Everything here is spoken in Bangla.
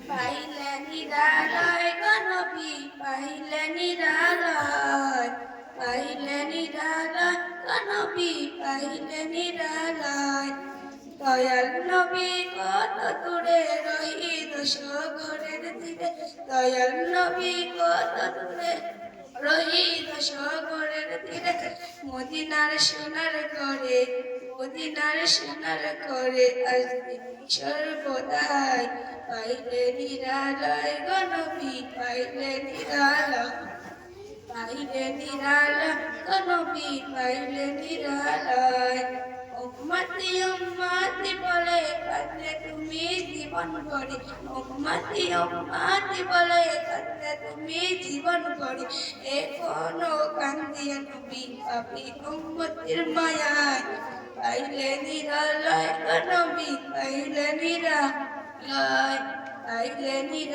পাইলে নিরালয় গণবি পাইলে নিরালয় পাইলে নিরালয় গণবি পাইলে নিরালয় দয়াল নবী কত দূরে রহিত সাগরের তীরে দয়াল নবী কত দূরে রহিত সাগরের তীরে মদিনার সোনার করে মদিনার সোনার করে আসবি সর্বদাই পাইলে নিরালয় গণবি পাইলে নিরালয় পাইলে নিরালয় গণবি পাইলে নিরালয় উম্মতি উম্মতি বলে কাঁদলে তুমি জীবন ভরি উম্মতি উম্মতি বলে কাঁদলে তুমি জীবন ভরি এখনো কান্দিয়া নবী পাপি উম্মতির মায়ায় পাইলে নিরালয় গণবি পাইলে নিরালয় পাইলে নিরালয়